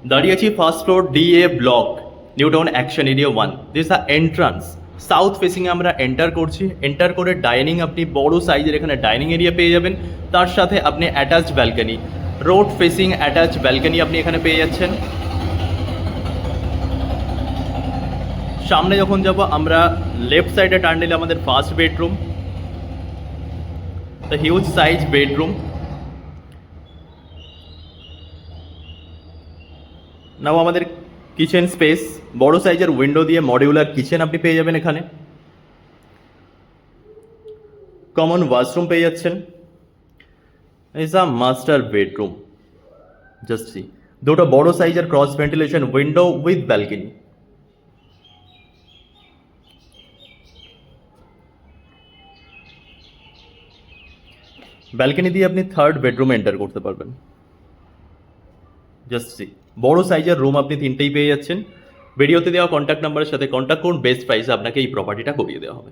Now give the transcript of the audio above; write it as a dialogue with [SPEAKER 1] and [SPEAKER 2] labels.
[SPEAKER 1] দাঁড়িয়ে আছি first floor DA block, New Town action area 1। This the entrance. South ফেসিংয়ে আমরা এন্টার করছি। এন্টার করে ডাইনিং, আপনি বড় সাইজের এখানে ডাইনিং এরিয়া পেয়ে যাবেন। তার সাথে আপনি attached balcony, road facing attached balcony আপনি এখানে পেয়ে যাচ্ছেন। সামনে যখন যাব আমরা লেফট সাইডে টার্ন নিলে আমাদের first bedroom, the huge size bedroom. Now আমাদের কিচেন স্পেস, বড় সাইজের উইন্ডো দিয়ে মডিউলার কিচেন আপনি পেয়ে যাবেন এখানে। কমন ওয়াশরুম পেয়ে যাচ্ছেন। Is a master bedroom, just see, দুটো বড় সাইজের cross ventilation window with balcony. Balcony দিয়ে আপনি থার্ড বেডরুমে এন্টার করতে পারবেন। জাস্ট সি, বড় সাইজের রুম আপনি তিনটেই পেয়ে যাচ্ছেন। ভিডিওতে দেওয়া কন্ট্যাক্ট নাম্বারের সাথে কন্ট্যাক্ট করুন, বেস্ট প্রাইসে আপনাকে এই প্রপার্টিটা করিয়ে দেওয়া হবে।